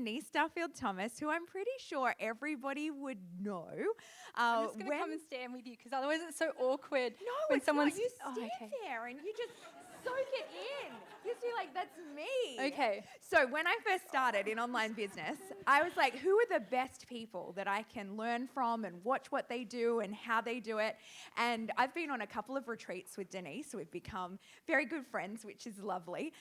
Niece Duffield-Thomas, who I'm pretty sure everybody would know. I'm just going to come and stand with you because otherwise it's so awkward. No, when it's someone's... not. You stand there and you just soak it in. You just feel like, that's me. Okay. So when I first started in online business, I was like, who are the best people that I can learn from and watch what they do and how they do it? And I've been on a couple of retreats with Denise. We've become very good friends, which is lovely.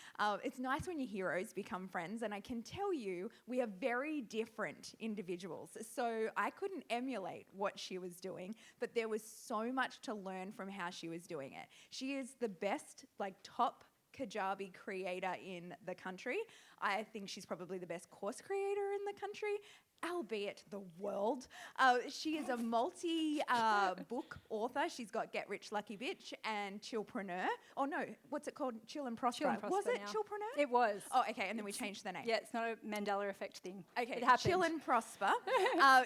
It's nice when your heroes become friends, and I can tell you we are very different individuals. So I couldn't emulate what she was doing, but there was so much to learn from how she was doing it. She is the best, top Kajabi creator in the country. I think she's probably the best course creator in the country, albeit the world. She is a multi-book author. She's got Get Rich Lucky Bitch and Chillpreneur. Oh no, what's it called? Chill and Prosper. Chill and Prosper Was it now. Chillpreneur? It was. Oh, okay, and then we changed the name. Yeah, it's not a Mandela effect thing. Okay, it happened. Chill and Prosper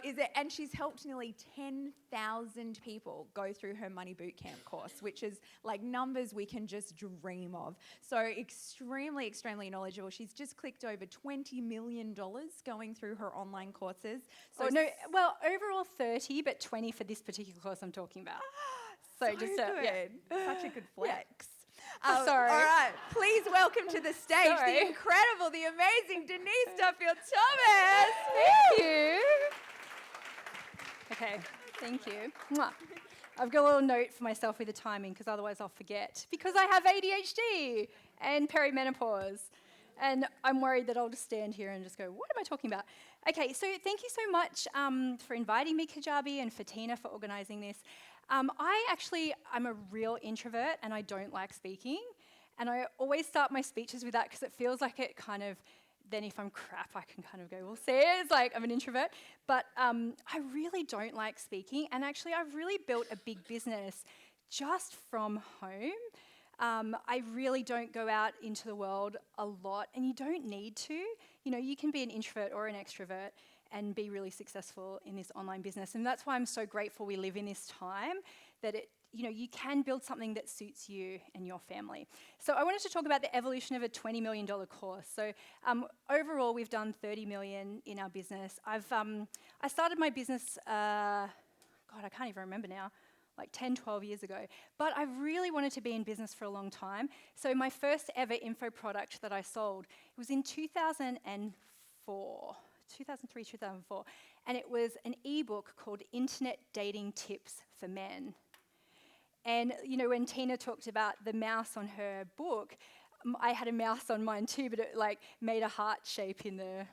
is it, and she's helped nearly 10,000 people go through her Money Bootcamp course, which is numbers we can just dream of. So extremely, extremely knowledgeable. She's just clicked over $20 million going through her online courses. So overall 30, but 20 for this particular course I'm talking about. So just good. Such a good flex. Sorry. All right, please welcome to the stage the incredible, the amazing Denise Duffield-Thomas. Thank you. Okay, thank you. Mwah. I've got a little note for myself with the timing because otherwise I'll forget. Because I have ADHD and perimenopause. And I'm worried that I'll just stand here and just go, what am I talking about? Okay, so thank you so much for inviting me, Kajabi, and for Tina for organising this. I'm a real introvert and I don't like speaking. And I always start my speeches with that because it feels like it kind of, then if I'm crap, I can kind of go, well, see, it's like I'm an introvert. But I really don't like speaking. And actually, I've really built a big business just from home. I really don't go out into the world a lot, and you don't need to. You can be an introvert or an extrovert and be really successful in this online business. And that's why I'm so grateful we live in this time that you can build something that suits you and your family. So I wanted to talk about the evolution of a $20 million course. So overall, we've done $30 million in our business. I started my business, I can't even remember now, 10, 12 years ago. But I really wanted to be in business for a long time. So my first ever info product that I sold, it was in 2004, 2004. And it was an ebook called Internet Dating Tips for Men. And, when Tina talked about the mouse on her book, I had a mouse on mine too, but it made a heart shape in the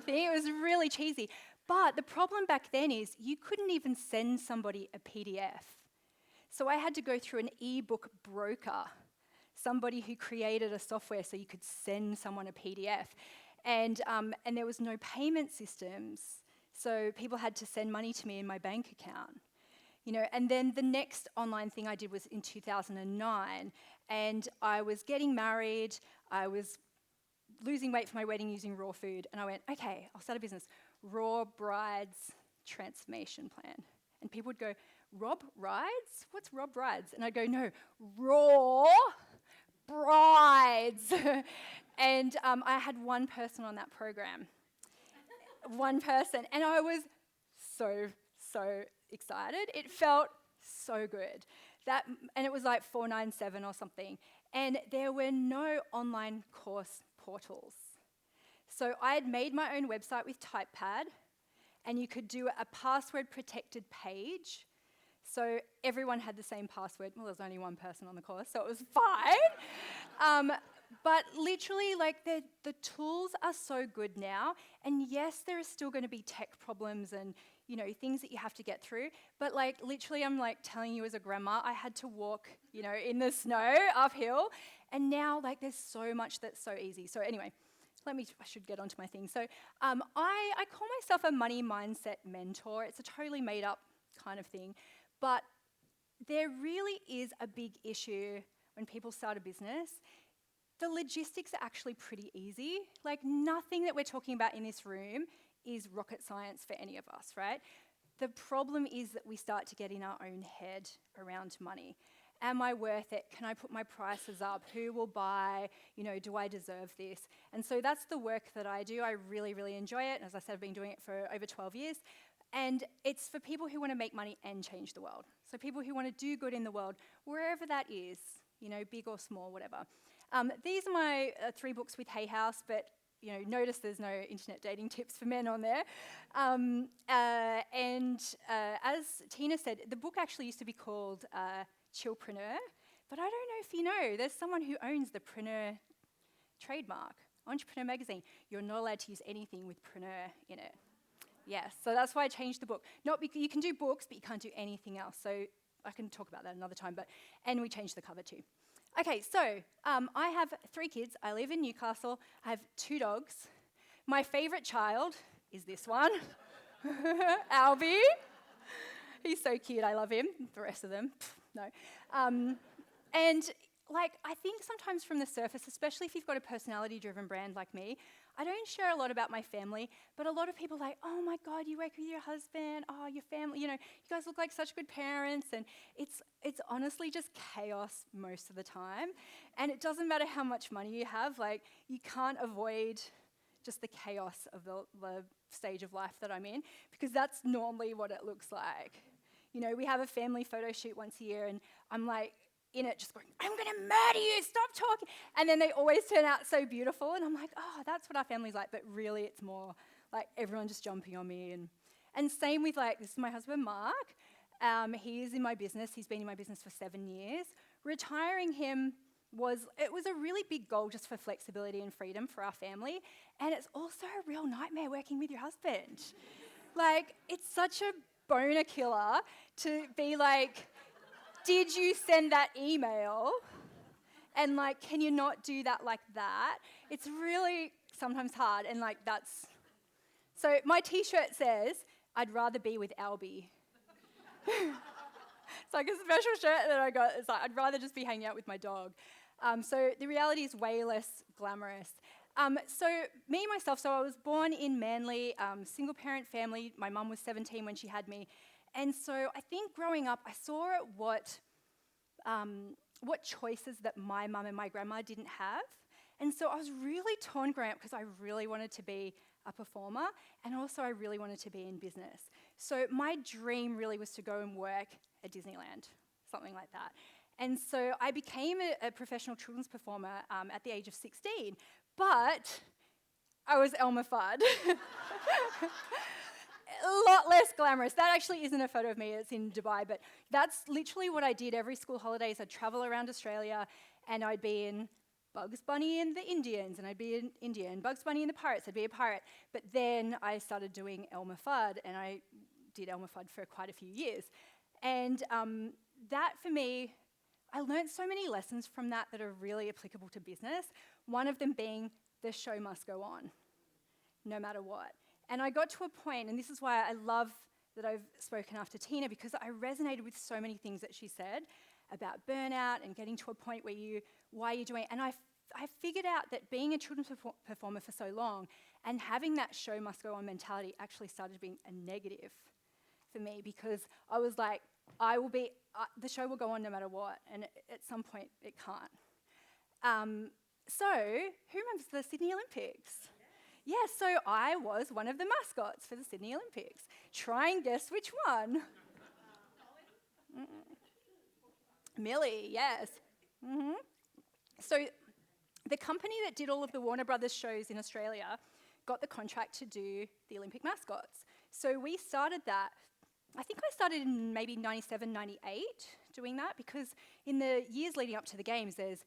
thing. It was really cheesy. But the problem back then is you couldn't even send somebody a PDF. So I had to go through an ebook broker, somebody who created a software so you could send someone a PDF. And there was no payment systems, so people had to send money to me in my bank account. And then the next online thing I did was in 2009, and I was getting married, I was losing weight for my wedding using raw food, and I went, okay, I'll start a business. Raw Brides Transformation Plan. And people would go, Rob Rides? What's Rob Rides? And I'd go, no, Raw Brides. And I had one person on that program. One person. And I was so excited. It felt so good. And it was like $497 or something. And there were no online course portals. So I had made my own website with TypePad, and you could do a password-protected page. So everyone had the same password. Well, there was only one person on the course, so it was fine. But literally, the tools are so good now. And yes, there are still going to be tech problems and, things that you have to get through. But literally, I'm telling you as a grandma, I had to walk, in the snow uphill. And now, there's so much that's so easy. So anyway, I should get onto my thing. So I call myself a money mindset mentor. It's a totally made up kind of thing. But there really is a big issue when people start a business. The logistics are actually pretty easy. Nothing that we're talking about in this room is rocket science for any of us, right? The problem is that we start to get in our own head around money. Am I worth it? Can I put my prices up? Who will buy? Do I deserve this? And so that's the work that I do. I really, really enjoy it. As I said, I've been doing it for over 12 years. And it's for people who want to make money and change the world. So people who want to do good in the world, wherever that is, big or small, whatever. These are my 3 books with Hay House, but notice there's no internet dating tips for men on there. As Tina said, the book actually used to be called Chillpreneur, but I don't know if you know, there's someone who owns the Preneur trademark. Entrepreneur magazine, you're not allowed to use anything with preneur in it. Yes, so that's why I changed the book. Not because you can do books, but you can't do anything else. So I can talk about that another time. And we changed the cover too. Okay, so I have 3 kids. I live in Newcastle. I have 2 dogs. My favourite child is this one, Albie. He's so cute. I love him. The rest of them, no. I think sometimes from the surface, especially if you've got a personality-driven brand like me, I don't share a lot about my family, but a lot of people are like, oh my God, you work with your husband, oh, your family, you guys look like such good parents, and it's honestly just chaos most of the time, and it doesn't matter how much money you have, you can't avoid just the chaos of the stage of life that I'm in, because that's normally what it looks like. We have a family photo shoot once a year, and I'm in it just going, I'm going to murder you, stop talking. And then they always turn out so beautiful. And I'm like, oh, that's what our family's like. But really, it's more like everyone just jumping on me. And same with this is my husband, Mark. He is in my business. He's been in my business for 7 years. Retiring him was a really big goal just for flexibility and freedom for our family. And it's also a real nightmare working with your husband. It's such a boner killer to be like, did you send that email? And can you not do that like that? It's really sometimes hard, and that's... So my t-shirt says, I'd rather be with Albie. It's a special shirt that I got. It's I'd rather just be hanging out with my dog. So the reality is way less glamorous. So me, myself, so I was born in Manly, single parent family. My mum was 17 when she had me. And so I think growing up, I saw what choices that my mum and my grandma didn't have. And so I was really torn growing up because I really wanted to be a performer, and also I really wanted to be in business. So my dream really was to go and work at Disneyland, something like that. And so I became a professional children's performer at the age of 16, but I was Elmer Fudd. A lot less glamorous. That actually isn't a photo of me, it's in Dubai, but that's literally what I did every school holidays. I'd travel around Australia, and I'd be in Bugs Bunny and the Indians, and I'd be in India, and Bugs Bunny and the Pirates, I'd be a pirate. But then I started doing Elmer Fudd, and I did Elmer Fudd for quite a few years. And that, for me, I learned so many lessons from that are really applicable to business, one of them being the show must go on, no matter what. And I got to a point, and this is why I love that I've spoken after Tina, because I resonated with so many things that she said about burnout and getting to a point where why you're doing it. And I figured out that being a children's performer for so long and having that show must go on mentality actually started being a negative for me, because I was like, the show will go on no matter what, and at some point it can't. So, who remembers the Sydney Olympics? Yes, so I was one of the mascots for the Sydney Olympics. Try and guess which one. Millie, yes. Mm-hmm. So the company that did all of the Warner Brothers shows in Australia got the contract to do the Olympic mascots. So we started that. I think I started in maybe 97, 98 doing that, because in the years leading up to the games, there's,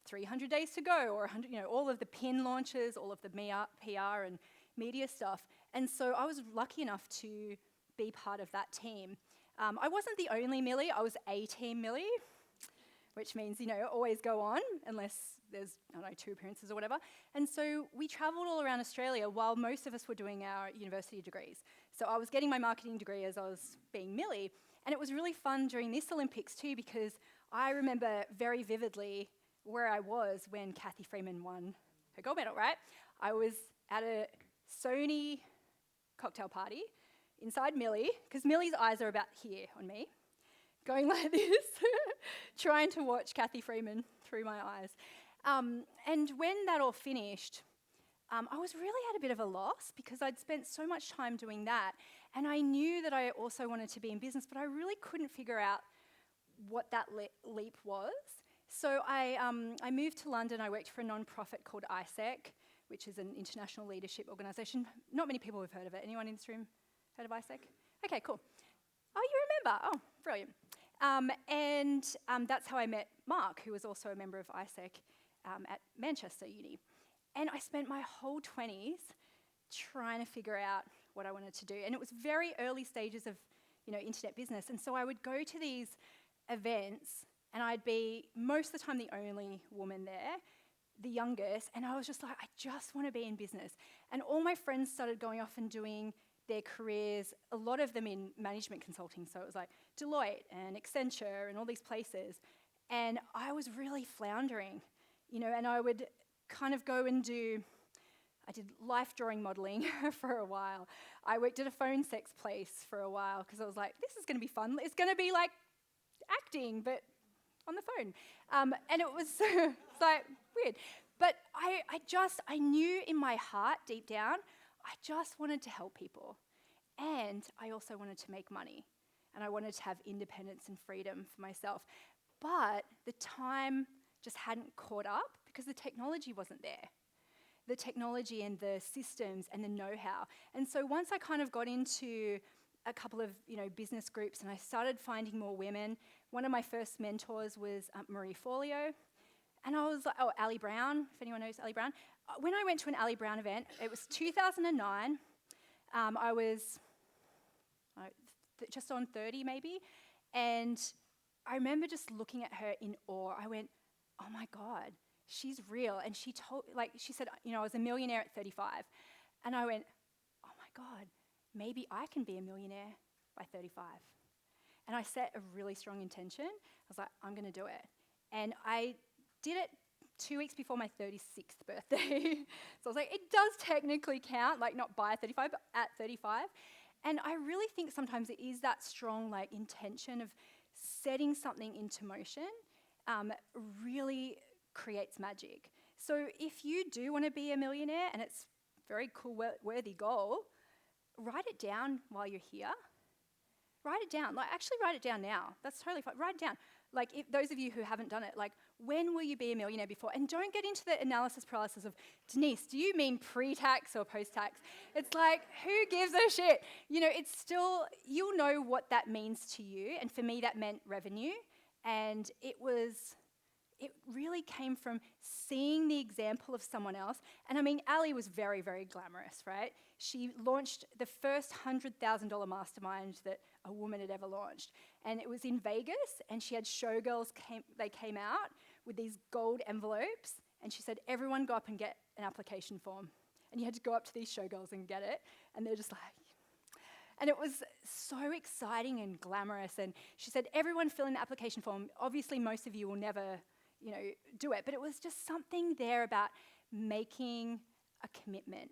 300 days to go, or 100, all of the pin launches, all of the PR and media stuff. And so I was lucky enough to be part of that team. I wasn't the only Millie, I was a team Millie, which means, always go on unless there's, 2 appearances or whatever. And so we traveled all around Australia while most of us were doing our university degrees. So I was getting my marketing degree as I was being Millie. And it was really fun during this Olympics too, because I remember very vividly where I was when Kathy Freeman won her gold medal, right? I was at a Sony cocktail party inside Millie, because Millie's eyes are about here on me. going like this, trying to watch Kathy Freeman through my eyes. And when that all finished, I was really at a bit of a loss because I'd spent so much time doing that. And I knew that I also wanted to be in business, but I really couldn't figure out what that leap was. So I moved to London. I worked for a non-profit called ISEC, which is an international leadership organisation. Not many people have heard of it. Anyone in this room heard of ISEC? Okay, cool. Oh, you remember? Oh, brilliant. And that's how I met Mark, who was also a member of ISEC at Manchester Uni. And I spent my whole 20s trying to figure out what I wanted to do. And it was very early stages of, internet business. And so I would go to these events, and I'd be most of the time the only woman there, the youngest, and I was just like, I just want to be in business. And all my friends started going off and doing their careers, a lot of them in management consulting. So it was like Deloitte and Accenture and all these places. And I was really floundering, and I would kind of go and I did life drawing modelling for a while. I worked at a phone sex place for a while because I was like, this is going to be fun. It's going to be like acting, but on the phone. And it was it's like weird. But I knew in my heart, deep down, I just wanted to help people. And I also wanted to make money. And I wanted to have independence and freedom for myself. But the time just hadn't caught up because the technology wasn't there. The technology and the systems and the know-how. And so once I kind of got into a couple of business groups and I started finding more women, one of my first mentors was Marie Forleo. And I was like, Ali Brown, if anyone knows Ali Brown. When I went to an Ali Brown event, it was 2009. I was just on 30 maybe. And I remember just looking at her in awe. I went, oh my God, she's real. And she said, I was a millionaire at 35. And I went, oh my God, maybe I can be a millionaire by 35. And I set a really strong intention. I was like, I'm going to do it. And I did it 2 weeks before my 36th birthday. So I was like, it does technically count, like not by 35, but at 35. And I really think sometimes it is that strong intention of setting something into motion really creates magic. So if you do want to be a millionaire, and it's a very cool, worthy goal, write it down while you're here. Write it down. Actually write it down now. That's totally fine. Write it down. If those of you who haven't done it, when will you be a millionaire before? And don't get into the analysis paralysis of, Denise, do you mean pre-tax or post-tax? It's like, who gives a shit? It's still, you'll know what that means to you. And for me, that meant revenue. And it really came from seeing the example of someone else. And I mean, Ali was very, very glamorous, right? She launched the first $100,000 mastermind that a woman had ever launched. And it was in Vegas, and she had showgirls, they came out with these gold envelopes, and she said, everyone go up and get an application form. And you had to go up to these showgirls and get it, and they're just like, and it was so exciting and glamorous. And she said, everyone fill in the application form. Obviously, most of you will never do it. But it was just something there about making a commitment.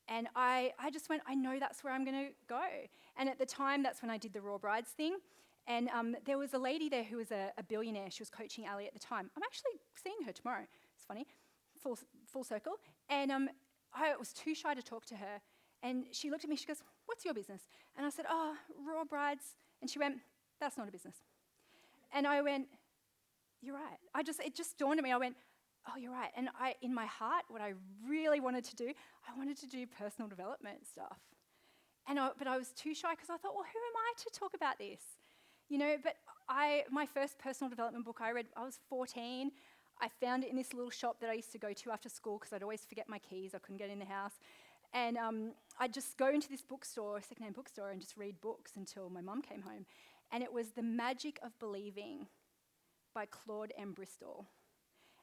And I just went, I know that's where I'm going to go. And at the time, that's when I did the Raw Brides thing. And there was a lady there who was a billionaire. She was coaching Ali at the time. I'm actually seeing her tomorrow. It's funny. Full circle. And I was too shy to talk to her. And she looked at me, she goes, what's your business? And I said, Raw Brides. And she went, that's not a business. And I went, you're right. It just dawned on me. I went, oh, you're right. And in my heart, what I really wanted to do, I wanted to do personal development stuff. But I was too shy because I thought, well, who am I to talk about this? But my first personal development book I read, I was 14. I found it in this little shop that I used to go to after school because I'd always forget my keys. I couldn't get in the house. And I'd just go into this bookstore, secondhand bookstore, and just read books until my mum came home. And it was The Magic of Believing by Claude M. Bristol.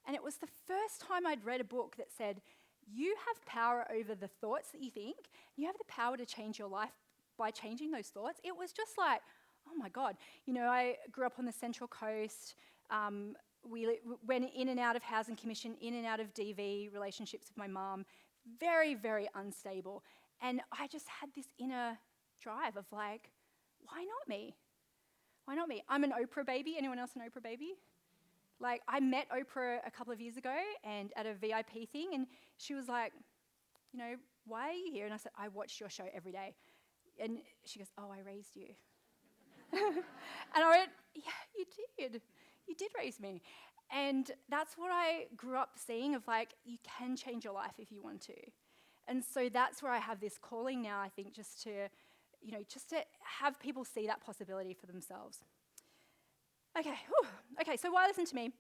And it was the first time I'd read a book that said, you have power over the thoughts that you think. You have the power to change your life by changing those thoughts. It was just like, oh my God. I grew up on the Central Coast. We went in and out of housing commission, in and out of DV relationships with my mum. Very, very unstable. And I just had this inner drive of why not me? Why not me? I'm an Oprah baby. Anyone else an Oprah baby? Like, I met Oprah a couple of years ago and at a VIP thing, and she was like, why are you here? And I said, I watch your show every day. And she goes, oh, I raised you. And I went, yeah, you did. You did raise me. And that's what I grew up seeing of, like, you can change your life if you want to. And so that's where I have this calling now, I think, just to have people see that possibility for themselves. Okay, so why listen to me?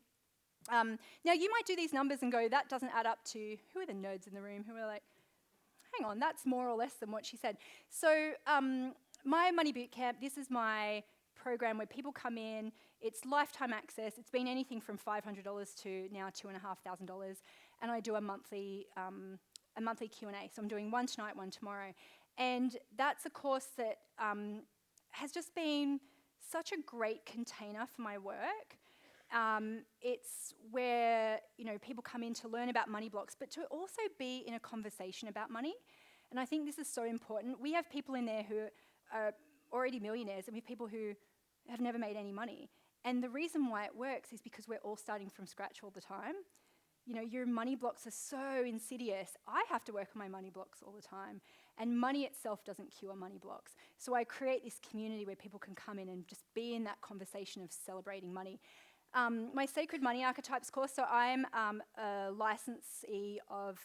Now, you might do these numbers and go, that doesn't add up to, who are the nerds in the room who are like, hang on, that's more or less than what she said. So my Money Bootcamp, this is my program where people come in. It's lifetime access. It's been anything from $500 to now $2,500, and I do a monthly Q&A. So I'm doing one tonight, one tomorrow. And that's a course that has just been such a great container for my work. It's where people come in to learn about money blocks, but to also be in a conversation about money. And I think this is so important. We have people in there who are already millionaires, and we have people who have never made any money. And the reason why it works is because we're all starting from scratch all the time. Your money blocks are so insidious. I have to work on my money blocks all the time. And money itself doesn't cure money blocks. So I create this community where people can come in and just be in that conversation of celebrating money. My Sacred Money Archetypes course, so I'm a licensee of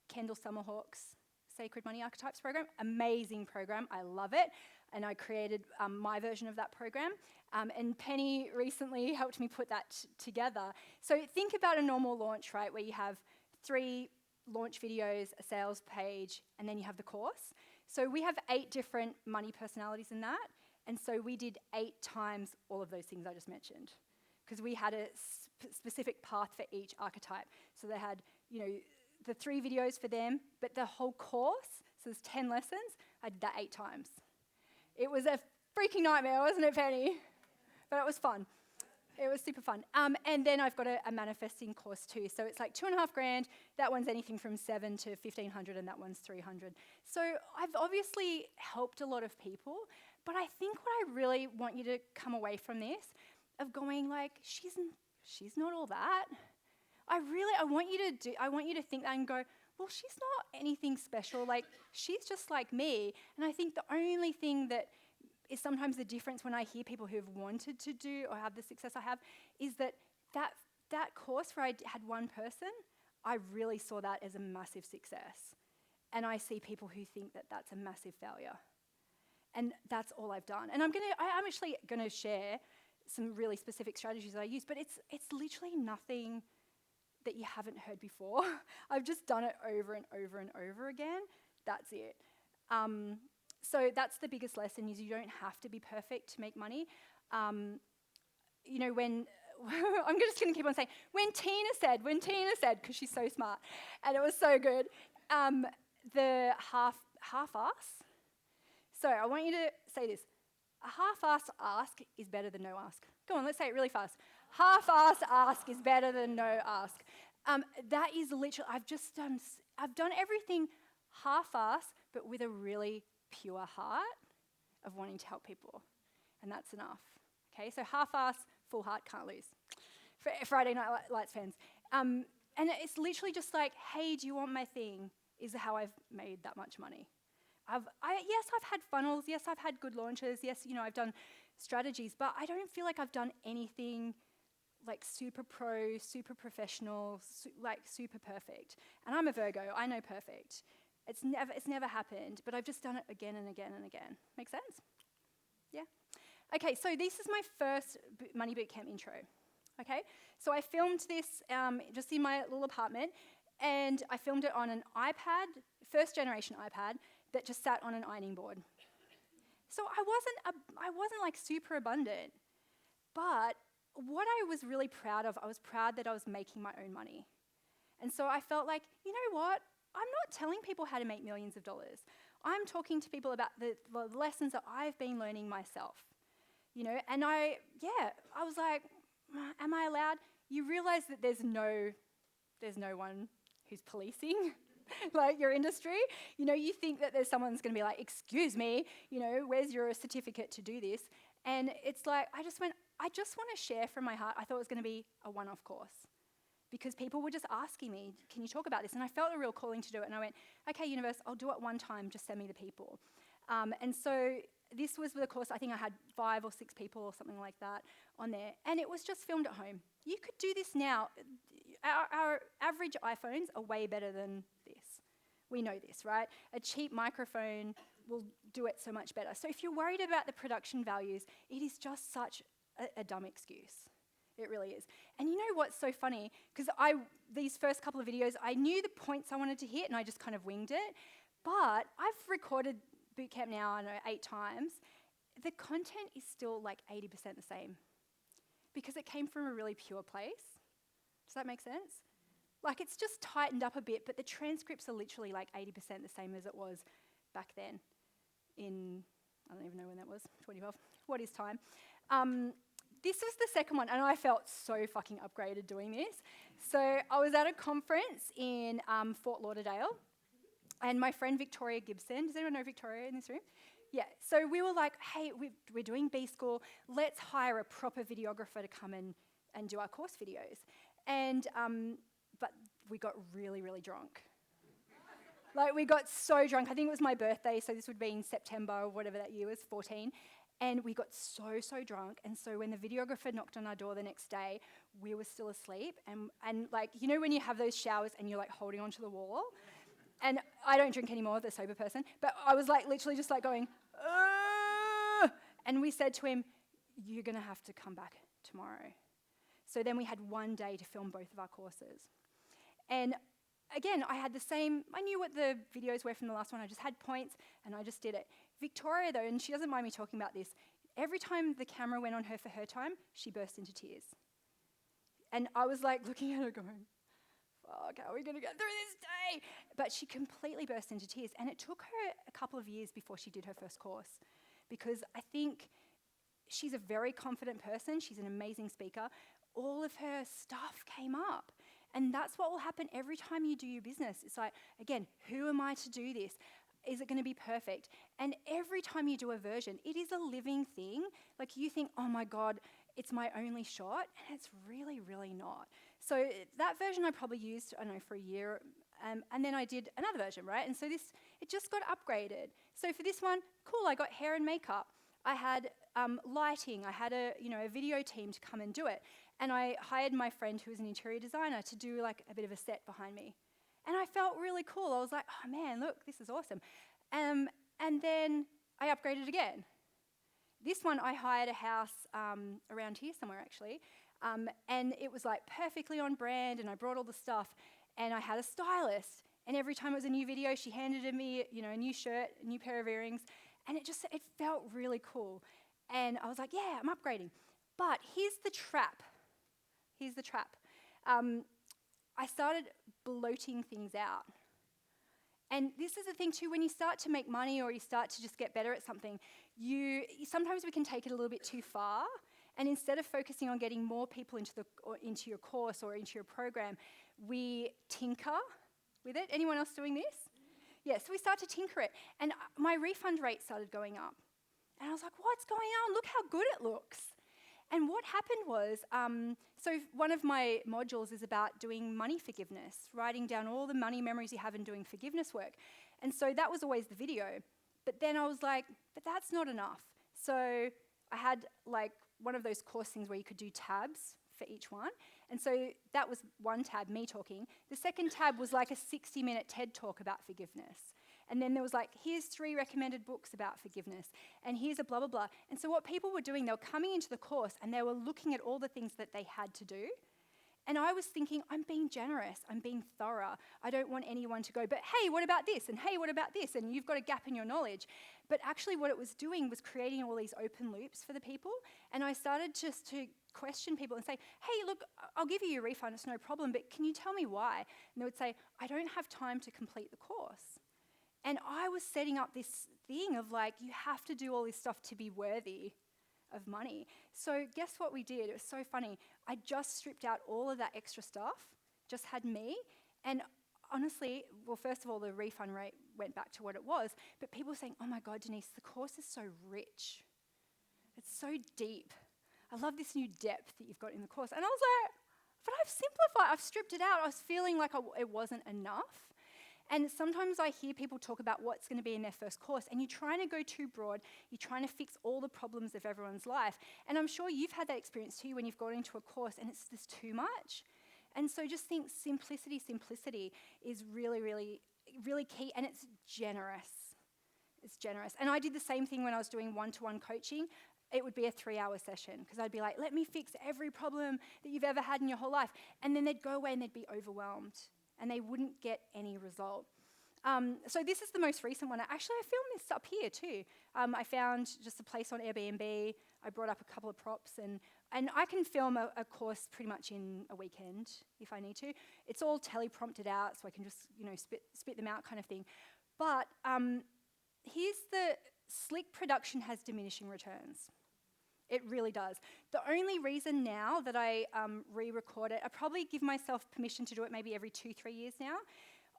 Kendall Summerhawk's Sacred Money Archetypes program. Amazing program, I love it. And I created my version of that program. And Penny recently helped me put that together. So think about a normal launch, right, where you have 3 launch videos, a sales page, and then you have the course. So we have 8 different money personalities in that. And so we did 8 times all of those things I just mentioned, because we had a specific path for each archetype. So they had, the 3 videos for them, but the whole course, so there's 10 lessons, I did that 8 times. It was a freaking nightmare, wasn't it, Penny? But it was fun. It was super fun. And then I've got a manifesting course too. So it's like $2,500. That one's anything from $700 to $1,500, and that one's $300. So I've obviously helped a lot of people, but I think what I really want you to come away from this of going like, she's not all that. I want you to think that and go, well, she's not anything special. Like, she's just like me. And I think the only thing that is sometimes the difference when I hear people who've wanted to do or have the success I have is that course where I had one person, I really saw that as a massive success. And I see people who think that that's a massive failure. And that's all I've done. And I'm actually going to share some really specific strategies that I use, but it's literally nothing that you haven't heard before. I've just done it over and over and over again. That's it. So that's the biggest lesson, is you don't have to be perfect to make money. When I'm just going to keep on saying, when Tina said, because she's so smart, and it was so good, the half-ass. So I want you to say this. A half-ass ask is better than no ask. Go on, let's say it really fast. Half-ass ask is better than no ask. That is literally, I've done everything half-ass, but with a really pure heart of wanting to help people. And that's enough. Okay, so half-ass, full heart, can't lose. For Friday Night Lights fans. And it's literally just like, hey, do you want my thing? Is how I've made that much money. Yes, I've had funnels. Yes, I've had good launches. Yes, I've done strategies, but I don't feel like I've done anything like super pro, super professional, super perfect. And I'm a Virgo. I know perfect. It's never happened, but I've just done it again and again and again. Make sense? Yeah? Okay, so this is my first Money Bootcamp intro. Okay, so I filmed this just in my little apartment, and I filmed it on an iPad, first generation iPad, that just sat on an ironing board. So I wasn't like super abundant, but what I was really proud of, I was proud that I was making my own money. And so I felt like, you know what? I'm not telling people how to make millions of dollars. I'm talking to people about the lessons that I've been learning myself. And I was like, am I allowed? You realize that there's no one who's policing like your industry. You think that there's someone's going to be like, excuse me, where's your certificate to do this? And it's like, I just want to share from my heart. I thought it was going to be a one-off course because people were just asking me, can you talk about this? And I felt a real calling to do it. And I went, okay, universe, I'll do it one time. Just send me the people. And so this was the course. I think I had 5 or 6 people or something like that on there. And it was just filmed at home. You could do this now. Our average iPhones are way better than this. We know this, right? A cheap microphone will do it so much better. So if you're worried about the production values, it is just such a dumb excuse. It really is. And you know what's so funny? Because these first couple of videos, I knew the points I wanted to hit and I just kind of winged it. But I've recorded bootcamp now, I don't know, 8 times. The content is still like 80% the same because it came from a really pure place. Does that make sense? Like it's just tightened up a bit, but the transcripts are literally like 80% the same as it was back then in, I don't even know when that was, 2012. What is time? This was the second one, and I felt so fucking upgraded doing this. So I was at a conference in Fort Lauderdale, and my friend Victoria Gibson, does anyone know Victoria in this room? Yeah, so we were like, hey, we're doing B School, let's hire a proper videographer to come and do our course videos. And, but we got really, really drunk. Like we got so drunk. I think it was my birthday, so this would be in September or whatever that year was, 14. And we got so drunk. And so when the videographer knocked on our door the next day, we were still asleep. And like, you know when you have those showers and you're like holding onto the wall? And I don't drink anymore, the sober person. But I was like literally just like going, "Ugh!" And we said to him, you're going to have to come back tomorrow. So then we had one day to film both of our courses. And again, I had the same, I knew what the videos were from the last one. I just had points and I just did it. Victoria though, and she doesn't mind me talking about this, every time the camera went on her for her time, she burst into tears. And I was like looking at her going, fuck, how are we going to get through this day? But she completely burst into tears. And it took her a couple of years before she did her first course. Because I think she's a very confident person. She's an amazing speaker. All of her stuff came up. And that's what will happen every time you do your business. It's like, again, who am I to do this? Is it going to be perfect? And every time you do a version, it is a living thing. Like you think, oh my God, it's my only shot. And it's really, really not. So that version I probably used, I don't know, for a year. And then I did another version, right? And so it just got upgraded. So for this one, cool, I got hair and makeup. I had lighting. I had a video team to come and do it. And I hired my friend who was an interior designer to do like a bit of a set behind me. And I felt really cool. I was like, oh man, look, this is awesome. And then I upgraded again. This one I hired a house around here somewhere actually. And it was like perfectly on brand and I brought all the stuff and I had a stylist. And every time it was a new video, she handed me, a new shirt, a new pair of earrings. And it felt really cool. And I was like, yeah, I'm upgrading. But here's the trap. I started bloating things out. And this is the thing too, when you start to make money or you start to just get better at something, sometimes we can take it a little bit too far. And instead of focusing on getting more people into your course or into your program, we tinker with it. Anyone else doing this? Yeah, so we start to tinker it. And my refund rate started going up. And I was like, what's going on? Look how good it looks. And what happened was, so one of my modules is about doing money forgiveness, writing down all the money memories you have and doing forgiveness work. And so that was always the video. But then I was like, but that's not enough. So I had like one of those course things where you could do tabs for each one. And so that was one tab, me talking. The second tab was like a 60-minute TED talk about forgiveness. And then there was like, here's 3 recommended books about forgiveness. And here's a blah, blah, blah. And so what people were doing, they were coming into the course and they were looking at all the things that they had to do. And I was thinking, I'm being generous. I'm being thorough. I don't want anyone to go, but hey, what about this? And hey, what about this? And you've got a gap in your knowledge. But actually what it was doing was creating all these open loops for the people. And I started just to question people and say, hey, look, I'll give you your refund. It's no problem. But can you tell me why? And they would say, I don't have time to complete the course. And I was setting up this thing of like, you have to do all this stuff to be worthy of money. So guess what we did? It was so funny. I just stripped out all of that extra stuff, just had me. And honestly, well, first of all, the refund rate went back to what it was. But people were saying, oh my God, Denise, the course is so rich. It's so deep. I love this new depth that you've got in the course. And I was like, but I've simplified, I've stripped it out. I was feeling like it wasn't enough. And sometimes I hear people talk about what's going to be in their first course, and you're trying to go too broad. You're trying to fix all the problems of everyone's life. And I'm sure you've had that experience too when you've gone into a course and it's just too much. And so just think simplicity is really, really, really key, and it's generous. It's generous. And I did the same thing when I was doing one-to-one coaching. It would be a 3-hour session because I'd be like, let me fix every problem that you've ever had in your whole life. And then they'd go away and they'd be overwhelmed and they wouldn't get any result. So this is the most recent one. Actually, I filmed this up here too. I found just a place on Airbnb. I brought up a couple of props and I can film a course pretty much in a weekend if I need to. It's all teleprompted out so I can just, spit them out kind of thing. But here's the slick production has diminishing returns. It really does. The only reason now that I re-record it, I probably give myself permission to do it maybe every 2-3 years now.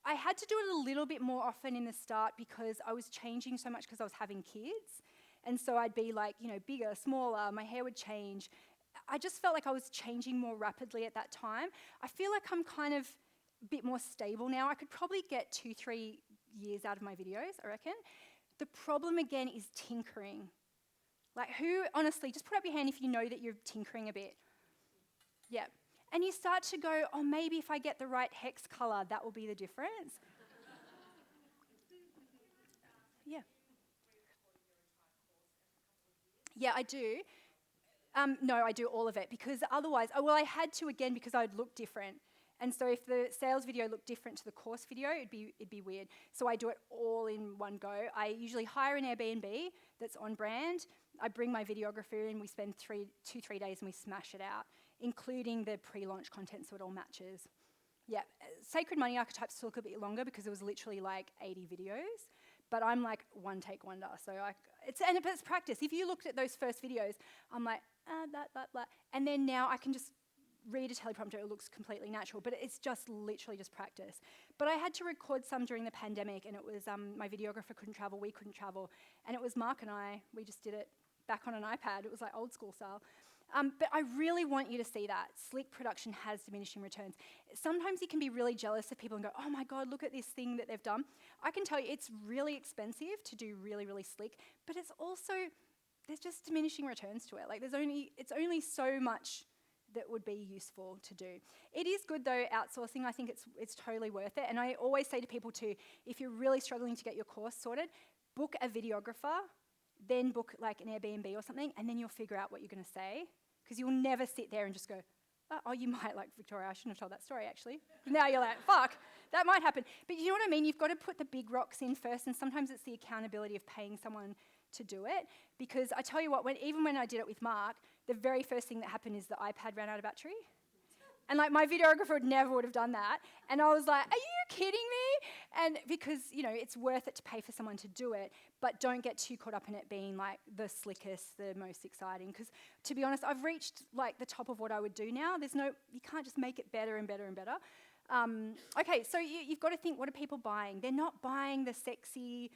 I had to do it a little bit more often in the start because I was changing so much because I was having kids. And so I'd be like, bigger, smaller, my hair would change. I just felt like I was changing more rapidly at that time. I feel like I'm kind of a bit more stable now. I could probably get 2-3 years out of my videos, I reckon. The problem again is tinkering. Like who, honestly, just put up your hand if you know that you're tinkering a bit. Yeah. And you start to go, oh, maybe if I get the right hex color, that will be the difference. Yeah. Yeah, I do. No, I do all of it because otherwise, I had to again because I'd look different. And so if the sales video looked different to the course video, it'd be weird. So I do it all in one go. I usually hire an Airbnb that's on brand. I bring my videographer in. We spend 3 days and we smash it out, including the pre-launch content so it all matches. Yeah, Sacred Money Archetypes took a bit longer because it was literally like 80 videos. But I'm like one take wonder. So it's practice. If you looked at those first videos, I'm like, blah. And then now I can just read a teleprompter, it looks completely natural, but it's just literally just practice. But I had to record some during the pandemic, and it was my videographer couldn't travel, we couldn't travel, and it was Mark and I, we just did it back on an iPad. It was like old school style. But I really want you to see that. Slick production has diminishing returns. Sometimes you can be really jealous of people and go, oh my God, look at this thing that they've done. I can tell you it's really expensive to do really, really slick, but it's also, there's just diminishing returns to it. Like it's only so much that would be useful to do. It is good though, outsourcing. I think it's totally worth it. And I always say to people too, if you're really struggling to get your course sorted, book a videographer, then book like an Airbnb or something, and then you'll figure out what you're going to say. Because you'll never sit there and just go, oh, you might like, Victoria, I shouldn't have told that story actually. Now you're like, fuck, that might happen. But you know what I mean? You've got to put the big rocks in first, and sometimes it's the accountability of paying someone to do it. Because I tell you what, even when I did it with Mark, the very first thing that happened is the iPad ran out of battery. And like my videographer never would have done that. And I was like, are you kidding me? And because, it's worth it to pay for someone to do it, but don't get too caught up in it being like the slickest, the most exciting. Because to be honest, I've reached like the top of what I would do now. You can't just make it better and better and better. Okay, so you've got to think, what are people buying? They're not buying the sexy,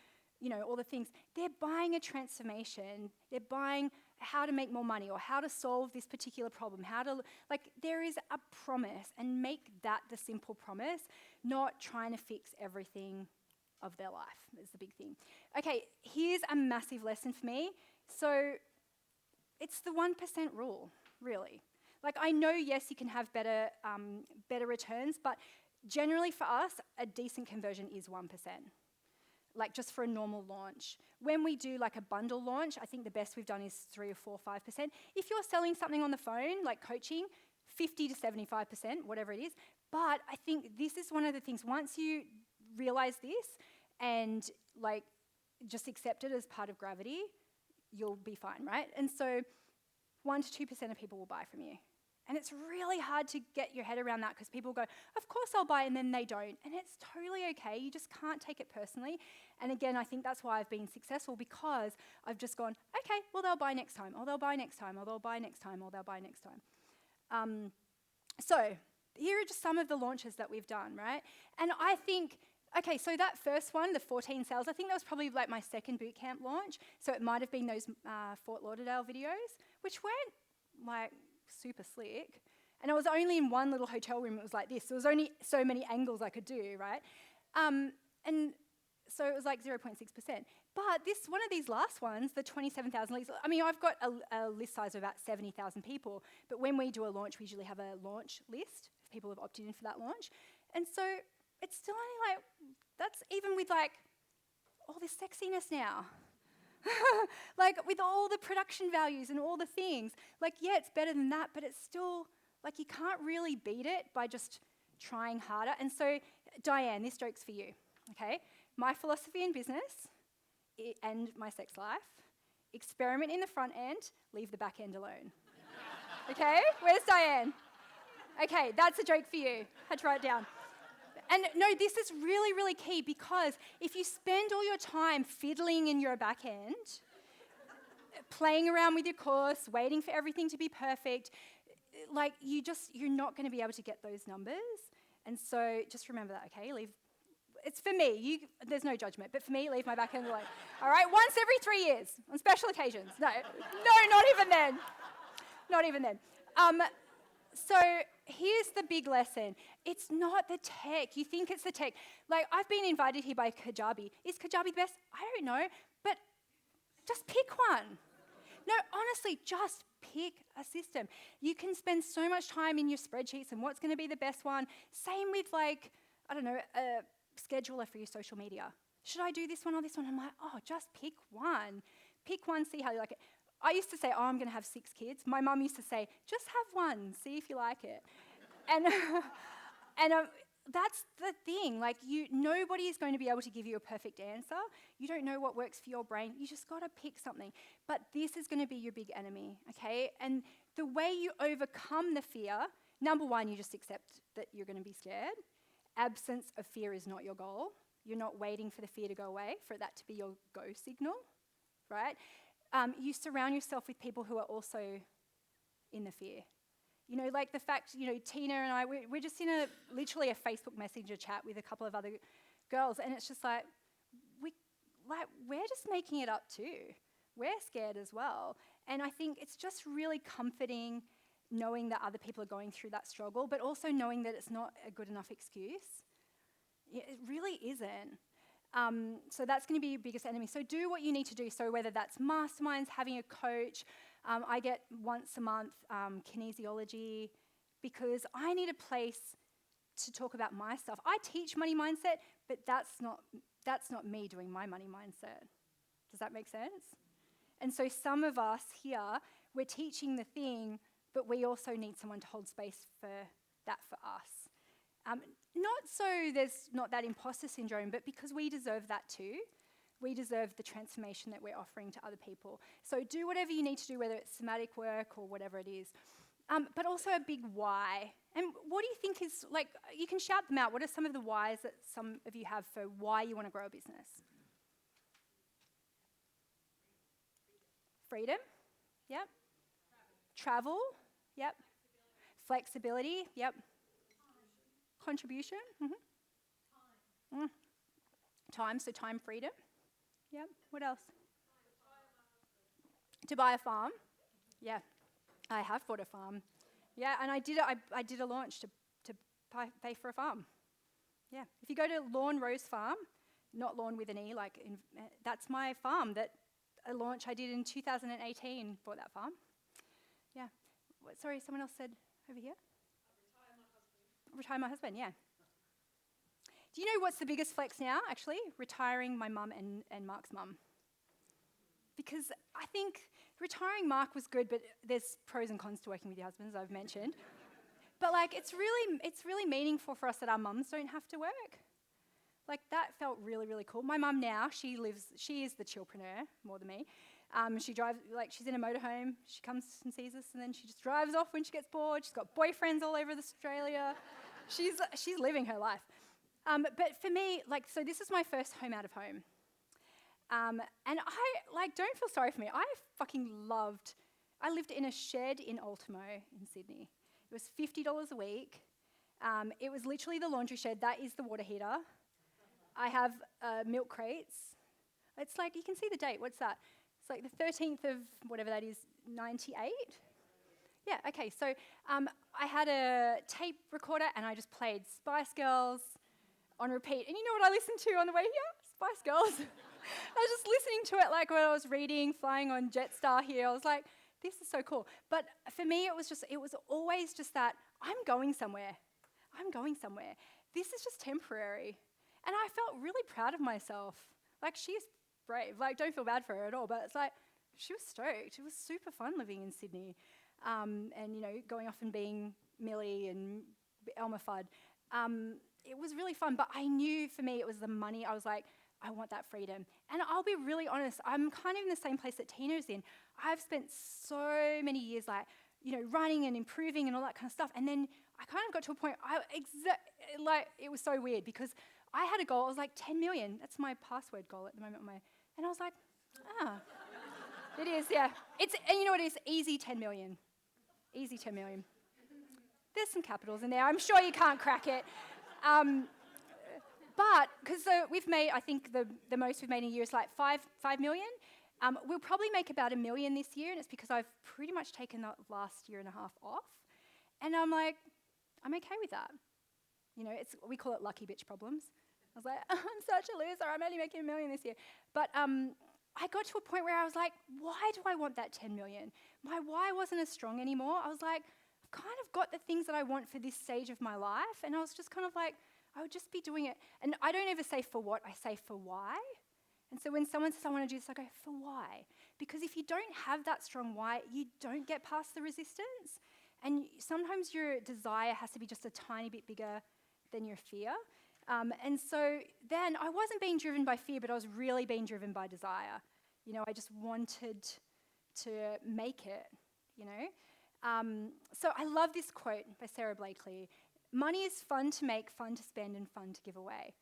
all the things. They're buying a transformation. They're buying how to make more money or how to solve this particular problem, there is a promise, and make that the simple promise, not trying to fix everything of their life is the big thing. Okay, here's a massive lesson for me. So it's the 1% rule, really. Like I know, yes, you can have better returns, but generally for us, a decent conversion is 1%. Like just for a normal launch. When we do like a bundle launch, I think the best we've done is 3 or 4, 5%. If you're selling something on the phone, like coaching, 50 to 75%, whatever it is. But I think this is one of the things, once you realize this and like just accept it as part of gravity, you'll be fine, right? And so 1 to 2% of people will buy from you. And it's really hard to get your head around that because people go, of course I'll buy, and then they don't. And it's totally okay. You just can't take it personally. And again, I think that's why I've been successful, because I've just gone, okay, well, they'll buy next time, or they'll buy next time, or they'll buy next time, or they'll buy next time. So here are just some of the launches that we've done, right? And I think Okay, so that first one, the 14 sales, I think that was probably like my second bootcamp launch. So it might have been those Fort Lauderdale videos, which weren't like super slick. And I was only in one little hotel room. It was like this. There was only so many angles I could do, right? And so it was like 0.6%. But one of these last ones, the 27,000 leads, I mean, I've got a list size of about 70,000 people. But when we do a launch, we usually have a launch list if people have opted in for that launch. And so it's still only like, that's even with like all this sexiness now. Like with all the production values and all the things. Like, yeah, it's better than that, but it's still, like you can't really beat it by just trying harder. And so, Diane, this joke's for you, okay? My philosophy in business and my sex life, experiment in the front end, leave the back end alone. Okay? Where's Diane? Okay, that's a joke for you. Had to write it down. And no, this is really, really key because if you spend all your time fiddling in your back end, playing around with your course, waiting for everything to be perfect, like you're not going to be able to get those numbers. And so just remember that, okay? It's for me. There's no judgment, but for me, leave my back end alone. All right, once every 3 years on special occasions. No, not even then. Not even then. So here's the big lesson. It's not the tech. You think it's the tech. Like, I've been invited here by Kajabi. Is Kajabi the best? I don't know, but just pick one. No, honestly, just pick a system. You can spend so much time in your spreadsheets and what's going to be the best one. Same with, like, I don't know, a scheduler for your social media. Should I do this one or this one? I'm like, oh, just pick one. Pick one, see how you like it. I used to say, oh, I'm going to have 6 kids. My mum used to say, just have one, see if you like it. And that's the thing. Like, nobody is going to be able to give you a perfect answer. You don't know what works for your brain. You just got to pick something. But this is going to be your big enemy, okay? And the way you overcome the fear, number one, you just accept that you're going to be scared. Absence of fear is not your goal. You're not waiting for the fear to go away, for that to be your go signal, right? You surround yourself with people who are also in the fear. You know, like the fact, you know, Tina and I, we're just in literally a Facebook Messenger chat with a couple of other girls, and it's just like, we're just making it up too. We're scared as well. And I think it's just really comforting knowing that other people are going through that struggle, but also knowing that it's not a good enough excuse. It really isn't. So that's going to be your biggest enemy. So do what you need to do. So whether that's masterminds, having a coach, I get once a month kinesiology, because I need a place to talk about my stuff. I teach money mindset, but that's not me doing my money mindset. Does that make sense? And so some of us here, we're teaching the thing, but we also need someone to hold space for that for us. Not so there's not that imposter syndrome, but because we deserve that too. We deserve the transformation that we're offering to other people. So do whatever you need to do, whether it's somatic work or whatever it is. But also a big why. And what do you think is, like, you can shout them out. What are some of the whys that some of you have for why you want to grow a business? Freedom. Yep. Travel. Yep. Flexibility. Yep. Contribution. Mm-hmm. Time, so time freedom. Yep. What else? To buy a farm. Yeah. I have bought a farm. Yeah, and I did a launch to pay for a farm. Yeah. If you go to Lawn Rose Farm, not lawn with an E, that's my farm, that a launch I did in 2018, bought that farm. Yeah. Sorry, someone else said over here? Retire my husband, yeah. Do you know what's the biggest flex now, actually? Retiring my mum and Mark's mum. Because I think retiring Mark was good, but there's pros and cons to working with your husbands, I've mentioned. But like, it's really meaningful for us that our mums don't have to work. Like, that felt really, really cool. My mum now, she is the chillpreneur more than me. She drives, like, she's in a motorhome. She comes and sees us, and then she just drives off when she gets bored. She's got boyfriends all over Australia. She's living her life. But for me, like, so this is my first home out of home. And I, don't feel sorry for me. I lived in a shed in Ultimo in Sydney. It was $50 a week. It was literally the laundry shed. That is the water heater. I have milk crates. It's like, you can see the date. What's that? It's like the 13th of whatever that is, 98? Yeah, okay. So I had a tape recorder and I just played Spice Girls on repeat. And you know what I listened to on the way here? Spice Girls. I was just listening to it like when I was reading, flying on Jetstar here. I was like, this is so cool. But for me, it was always just that, I'm going somewhere. I'm going somewhere. This is just temporary. And I felt really proud of myself. Like, she's brave. Like, don't feel bad for her at all. But it's like, she was stoked. It was super fun living in Sydney. And, you know, going off and being Millie and Elmer Fudd. It was really fun. But I knew for me it was the money. I was like, I want that freedom. And I'll be really honest, I'm kind of in the same place that Tina's in. I've spent so many years like, you know, running and improving and all that kind of stuff. And then I kind of got to a point, it was so weird because I had a goal, I was like 10 million. That's my password goal at the moment. And I was like, it is, yeah. And you know what it is? Easy 10 million. Easy 10 million. There's some capitals in there. I'm sure you can't crack it. But, because we've made, I think the most we've made in a year is like 5 million. We'll probably make about $1 million this year, and it's because I've pretty much taken the last year and a half off. And I'm like, I'm okay with that. You know, we call it lucky bitch problems. I was like, I'm such a loser, I'm only making $1 million this year. But I got to a point where I was like, why do I want that 10 million? My why wasn't as strong anymore. I was like, I've kind of got the things that I want for this stage of my life, and I was just kind of like, I would just be doing it. And I don't ever say for what, I say for why. And so when someone says, I want to do this, I go, for why? Because if you don't have that strong why, you don't get past the resistance. And sometimes your desire has to be just a tiny bit bigger than your fear. And so then I wasn't being driven by fear, but I was really being driven by desire. You know, I just wanted to make it, you know. So I love this quote by Sarah Blakely. Money is fun to make, fun to spend, and fun to give away.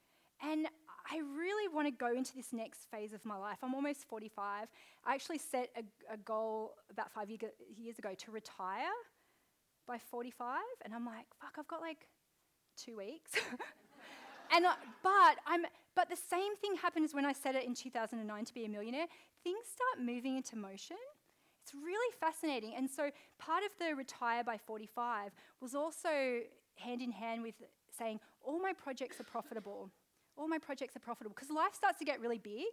And I really want to go into this next phase of my life. I'm almost 45. I actually set a goal about 5 years ago to retire by 45. And I'm like, fuck, I've got like 2 weeks. But the same thing happens when I set it in 2009 to be a millionaire. Things start moving into motion. It's really fascinating. And so part of the retire by 45 was also hand in hand with saying, all my projects are profitable. All my projects are profitable. Because life starts to get really big.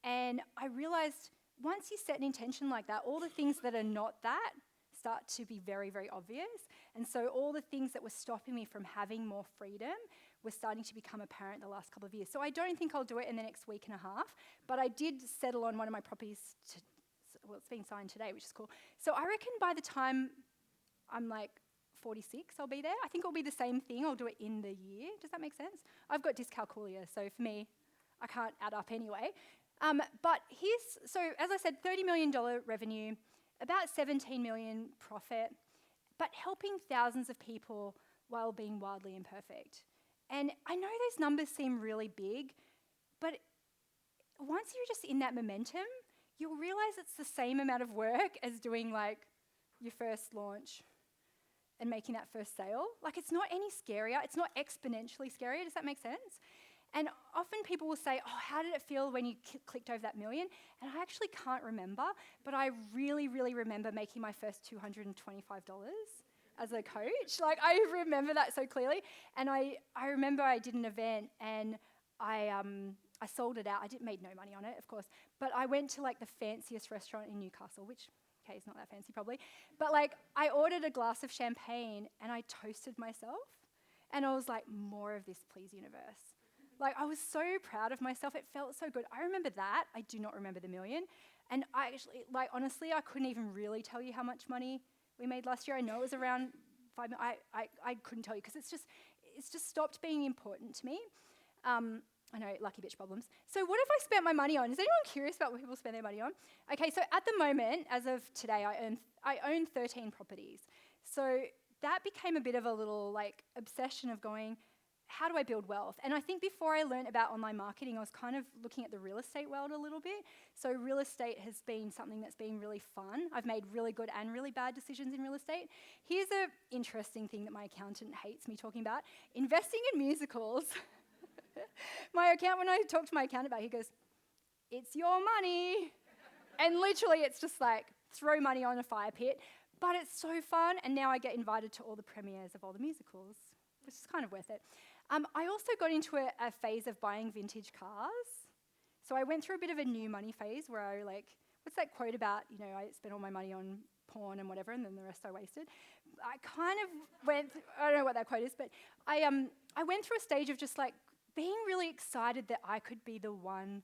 And I realized once you set an intention like that, all the things that are not that start to be very, very obvious. And so all the things that were stopping me from having more freedom were starting to become apparent the last couple of years. So I don't think I'll do it in the next week and a half, but I did settle on one of my properties it's being signed today, which is cool. So I reckon by the time I'm like 46, I'll be there. I think it'll be the same thing. I'll do it in the year. Does that make sense? I've got dyscalculia, so for me, I can't add up anyway. But so as I said, $30 million revenue, about 17 million profit, but helping thousands of people while being wildly imperfect. And I know those numbers seem really big, but once you're just in that momentum, you'll realize it's the same amount of work as doing like your first launch and making that first sale. Like, it's not any scarier. It's not exponentially scarier. Does that make sense? And often people will say, oh, how did it feel when you clicked over that million? And I actually can't remember, but I really, really remember making my first $225 as a coach. Like, I remember that so clearly. And I remember I did an event and I sold it out. I made no money on it, of course. But I went to like the fanciest restaurant in Newcastle, which, okay, is not that fancy probably. But like, I ordered a glass of champagne and I toasted myself. And I was like, more of this, please, universe. Like, I was so proud of myself. It felt so good. I remember that. I do not remember the million. And I actually, like, honestly, I couldn't even really tell you how much money we made last year. I know it was around 5 million. I couldn't tell you because it's just stopped being important to me. I know, lucky bitch problems. So what have I spent my money on? Is anyone curious about what people spend their money on? Okay, so at the moment, as of today, I own 13 properties. So that became a bit of a little like obsession of going, how do I build wealth? And I think before I learned about online marketing, I was kind of looking at the real estate world a little bit. So real estate has been something that's been really fun. I've made really good and really bad decisions in real estate. Here's an interesting thing that my accountant hates me talking about. Investing in musicals. When I talk to my accountant about it, he goes, it's your money. And literally it's just like, throw money on a fire pit. But it's so fun, and now I get invited to all the premieres of all the musicals, which is kind of worth it. I also got into a phase of buying vintage cars. So I went through a bit of a new money phase where I what's that quote about, I spent all my money on porn and whatever, and then the rest I wasted. I kind of I don't know what that quote is, but I went through a stage of just like being really excited that I could be the one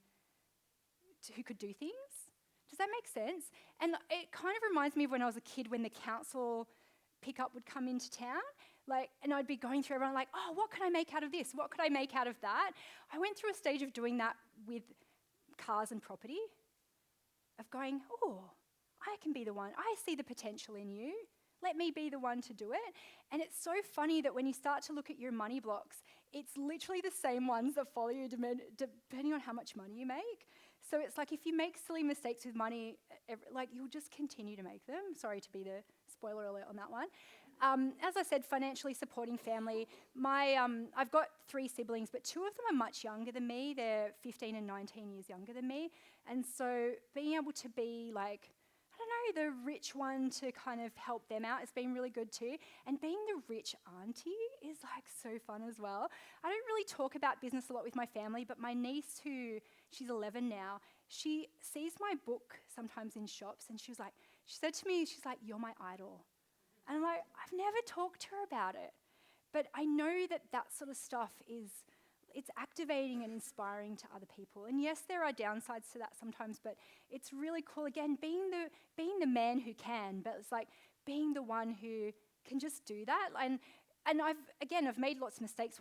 who could do things. Does that make sense? And it kind of reminds me of when I was a kid, when the council pickup would come into town, and I'd be going through everyone like, oh, what could I make out of this? What could I make out of that? I went through a stage of doing that with cars and property, of going, oh, I can be the one. I see the potential in you. Let me be the one to do it. And it's so funny that when you start to look at your money blocks, it's literally the same ones that follow you depending on how much money you make. So it's like if you make silly mistakes with money, you'll just continue to make them. Sorry to be the spoiler alert on that one. As I said, financially supporting family. I've got 3 siblings, but 2 of them are much younger than me. They're 15 and 19 years younger than me. And so being able to be the rich one to kind of help them out has been really good too. And being the rich auntie is so fun as well. I don't really talk about business a lot with my family, but my niece, she's 11 now, she sees my book sometimes in shops, and she said to me, she's like, you're my idol. And I'm like, I've never talked to her about it. But I know that sort of stuff it's activating and inspiring to other people. And yes, there are downsides to that sometimes, but it's really cool. Again, being the man who can, but it's like being the one who can just do that. And I've made lots of mistakes.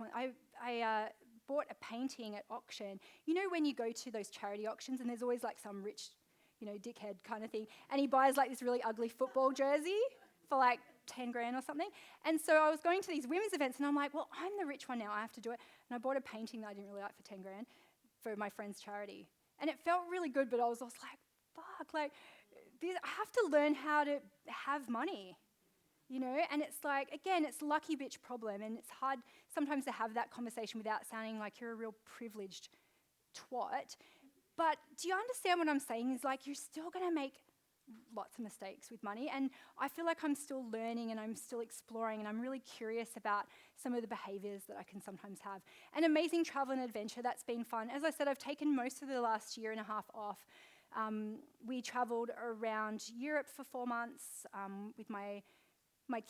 I bought a painting at auction. You know when you go to those charity auctions and there's always some rich, dickhead kind of thing, and he buys this really ugly football jersey for 10 grand or something. And so I was going to these women's events, and I'm like, well, I'm the rich one now, I have to do it. And I bought a painting that I didn't really like for 10 grand for my friend's charity. And it felt really good, but I was also like, fuck, I have to learn how to have money, And it's again, it's lucky bitch problem, and it's hard sometimes to have that conversation without sounding like you're a real privileged twat. But do you understand what I'm saying? Is you're still going to make lots of mistakes with money, and I feel like I'm still learning and I'm still exploring, and I'm really curious about some of the behaviours that I can sometimes have. And amazing travel and adventure, that's been fun. As I said, I've taken most of the last year and a half off. We travelled around Europe for 4 months with my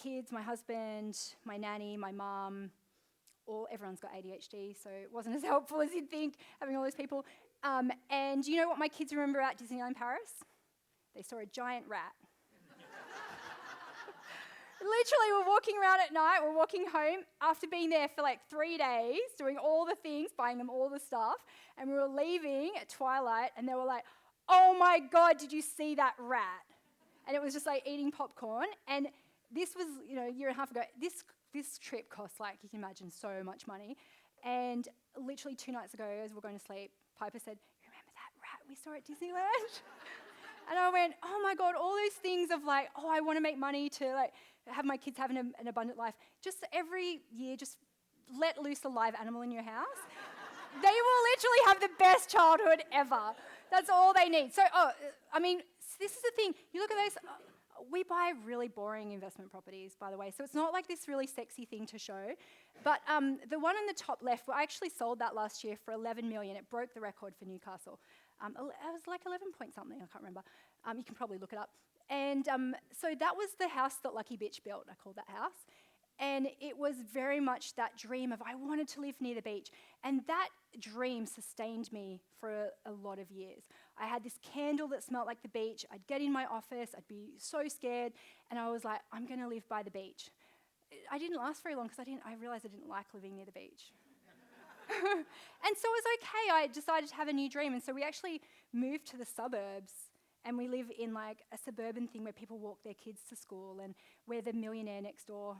kids, my husband, my nanny, my mum. Everyone's got ADHD, so it wasn't as helpful as you'd think, having all those people. And you know what my kids remember about Disneyland Paris? They saw a giant rat. Literally, we're walking around at night, we're walking home after being there for 3 days, doing all the things, buying them all the stuff, and we were leaving at twilight, and they were like, oh my God, did you see that rat? And it was just eating popcorn, and this was, a year and a half ago. This trip cost, you can imagine, so much money. And literally 2 nights ago, as we were going to sleep, Piper said, remember that rat we saw at Disneyland? And I went, oh my God, all those things of I want to make money to have my kids having an abundant life. Just every year, just let loose a live animal in your house. They will literally have the best childhood ever. That's all they need. So, this is the thing. You look at those, we buy really boring investment properties, by the way. So it's not this really sexy thing to show. But the one on the top left, I actually sold that last year for 11 million. It broke the record for Newcastle. It was 11 point something, I can't remember. You can probably look it up. And so that was the house that Lucky Bitch built, I called that house. And it was very much that dream of I wanted to live near the beach. And that dream sustained me for a lot of years. I had this candle that smelled like the beach. I'd get in my office, I'd be so scared, and I was like, I'm going to live by the beach. I didn't last very long because I realized I didn't like living near the beach. And so it was okay. I decided to have a new dream. And so we actually moved to the suburbs, and we live in a suburban thing where people walk their kids to school, and we're the millionaire next door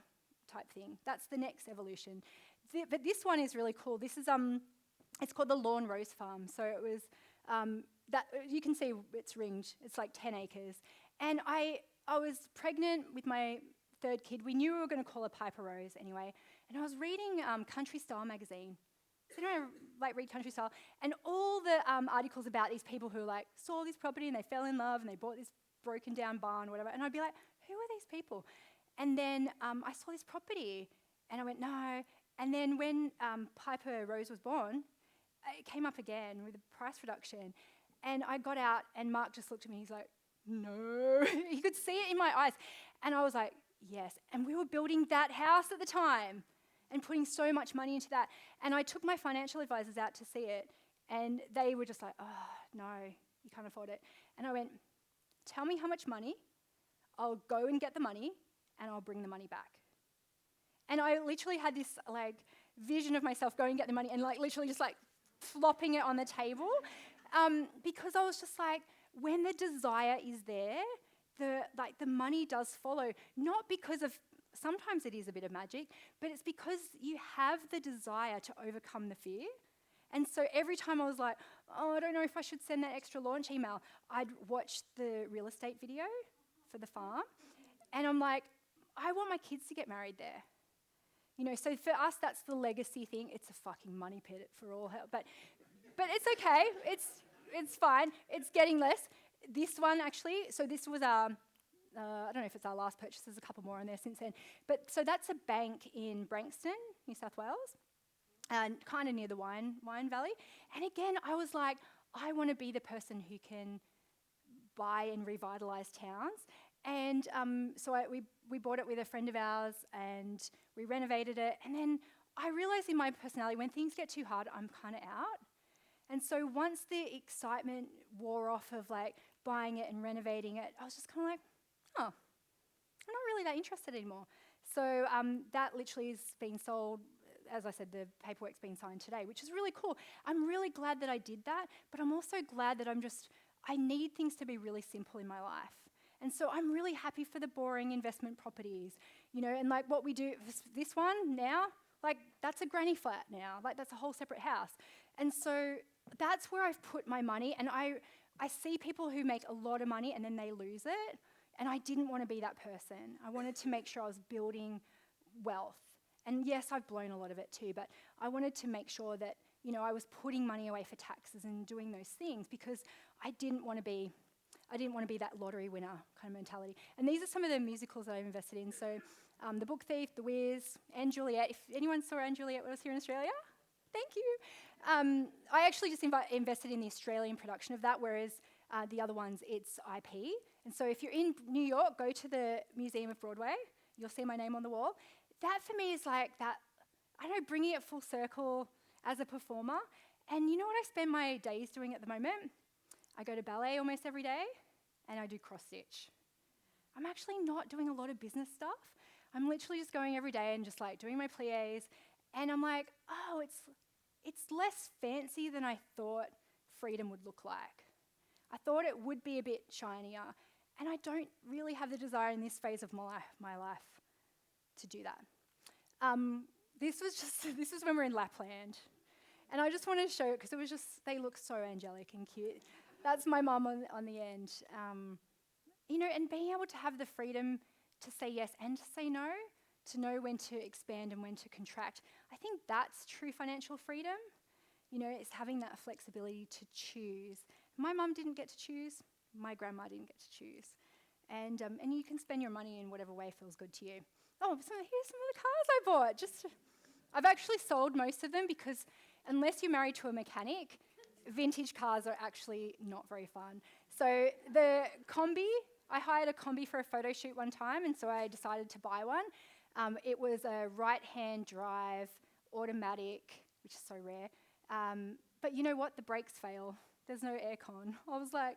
type thing. That's the next evolution. But this one is really cool. This is it's called the Lawn Rose Farm. So it was that you can see it's ringed. It's 10 acres. And I was pregnant with my 3rd kid. We knew we were going to call her Piper Rose anyway. And I was reading Country Style magazine. Does anyone like read Country Style? And all the articles about these people who like saw this property and they fell in love and they bought this broken down barn, whatever. And I'd be like, who are these people? And then I saw this property and I went, no. And then when Piper Rose was born, it came up again with a price reduction. And I got out and Mark just looked at me. He's like, no. He could see it in my eyes. And I was like, yes. And we were building that house at the time and putting so much money into that. And I took my financial advisors out to see it. And they were just like, oh, no, you can't afford it. And I went, tell me how much money. I'll go and get the money and I'll bring the money back. And I literally had this like vision of myself going and get the money and like literally just like flopping it on the table because I was just like, when the desire is there, the money does follow. Not because of, sometimes it is a bit of magic, but it's because you have the desire to overcome the fear. And so every time I was like, oh, I don't know if I should send that extra launch email, I'd watch the real estate video for the farm. And I'm like, I want my kids to get married there. You know, so for us, that's the legacy thing. It's a fucking money pit for all hell. But it's okay. It's fine. It's getting less. This one, actually, so this was our, I don't know if it's our last purchase. There's a couple more on there since then. But so that's a bank in Branxton, New South Wales, and kind of near the Wine Valley. And again, I was like, I want to be the person who can buy and revitalise towns. And so we bought it with a friend of ours and we renovated it. And then I realised in my personality, when things get too hard, I'm kind of out. And so once the excitement wore off of like buying it and renovating it, I was just kind of like, oh, I'm not really that interested anymore. So that literally is being sold. As I said, the paperwork's been signed today, which is really cool. I'm really glad that I did that, but I'm also glad that I need things to be really simple in my life. And so I'm really happy for the boring investment properties, you know, and like what we do, this one now, like that's a granny flat now, like that's a whole separate house. And so that's where I've put my money, and I see people who make a lot of money and then they lose it, and I didn't want to be that person. I wanted to make sure I was building wealth. And yes, I've blown a lot of it too, but I wanted to make sure that, you know, I was putting money away for taxes and doing those things because I didn't want to be that lottery winner kind of mentality. And these are some of the musicals that I've invested in. So The Book Thief, The Wiz, and Juliet. If anyone saw Anne Juliet when I was here in Australia, thank you. I actually just invested in the Australian production of that, whereas the other ones, it's IP. And so if you're in New York, go to the Museum of Broadway. You'll see my name on the wall. That for me is like that, I don't know, bringing it full circle as a performer. And you know what I spend my days doing at the moment? I go to ballet almost every day, and I do cross-stitch. I'm actually not doing a lot of business stuff. I'm literally just going every day and just like doing my pliés, and I'm like, oh, it's less fancy than I thought freedom would look like. I thought it would be a bit shinier, and I don't really have the desire in this phase of my life to do that. This was when we were in Lapland, and I just wanted to show it because it was just, they look so angelic and cute. That's my mum on the end. You know, and being able to have the freedom to say yes and to say no, to know when to expand and when to contract. I think that's true financial freedom. You know, it's having that flexibility to choose. My mum didn't get to choose. My grandma didn't get to choose. And you can spend your money in whatever way feels good to you. Oh, here's some of the cars I bought. I've actually sold most of them because unless you're married to a mechanic, vintage cars are actually not very fun. So the Kombi, I hired a Kombi for a photo shoot one time, and so I decided to buy one. It was a right-hand drive, automatic, which is so rare. But you know what? The brakes fail. There's no aircon. I was like,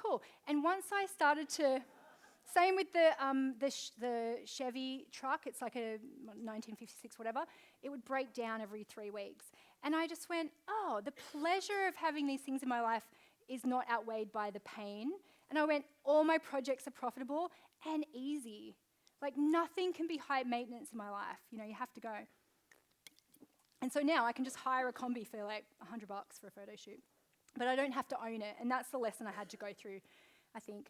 cool. And once I started to, same with the Chevy truck, it's like a 1956 whatever, it would break down every 3 weeks. And I just went, oh, the pleasure of having these things in my life is not outweighed by the pain. And I went, all my projects are profitable and easy. Like nothing can be high maintenance in my life. You know, you have to go. And so now I can just hire a Kombi for like $100 for a photo shoot. But I don't have to own it. And that's the lesson I had to go through, I think.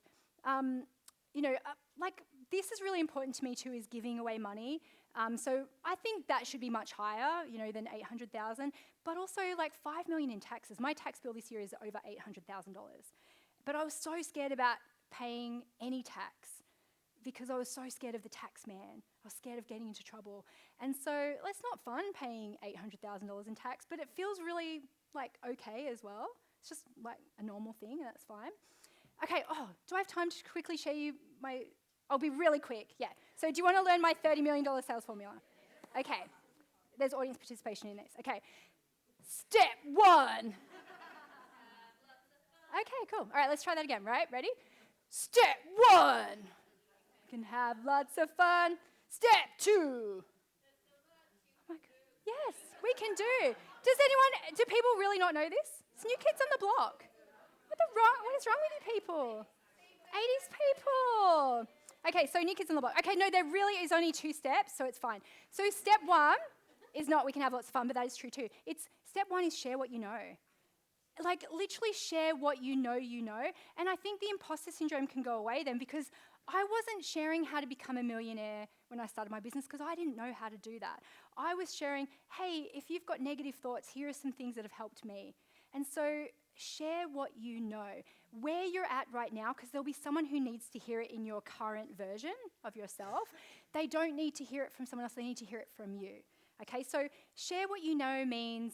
like this is really important to me too, is giving away money. So I think that should be much higher, than 800,000, but also like 5 million in taxes. My tax bill this year is over $800,000. But I was so scared about paying any tax because I was so scared of the tax man. I was scared of getting into trouble. And so it's not fun paying $800,000 in tax, but it feels really like okay as well. It's just like a normal thing, and that's fine. Okay, do I have time to quickly show you I'll be really quick, yeah. So do you want to learn my $30 million sales formula? Okay, there's audience participation in this. Okay, step 1. Okay, cool. All right, let's try that again, right? Ready? Step 1. You can have lots of fun. Step 2. Oh my God. Yes, we can do. Do people really not know this? It's New Kids on the Block. What is wrong with you people? 80s people. Okay, so New Kids on the Block. Okay, no, there really is only 2 steps, so it's fine. So step 1 is not we can have lots of fun, but that is true too. Step 1 is share what you know. Like literally share what you know, and I think the imposter syndrome can go away then, because I wasn't sharing how to become a millionaire when I started my business because I didn't know how to do that. I was sharing, hey, if you've got negative thoughts, here are some things that have helped me. And so share what you know, where you're at right now, because there'll be someone who needs to hear it in your current version of yourself. They don't need to hear it from someone else, they need to hear it from you. Okay, so share what you know means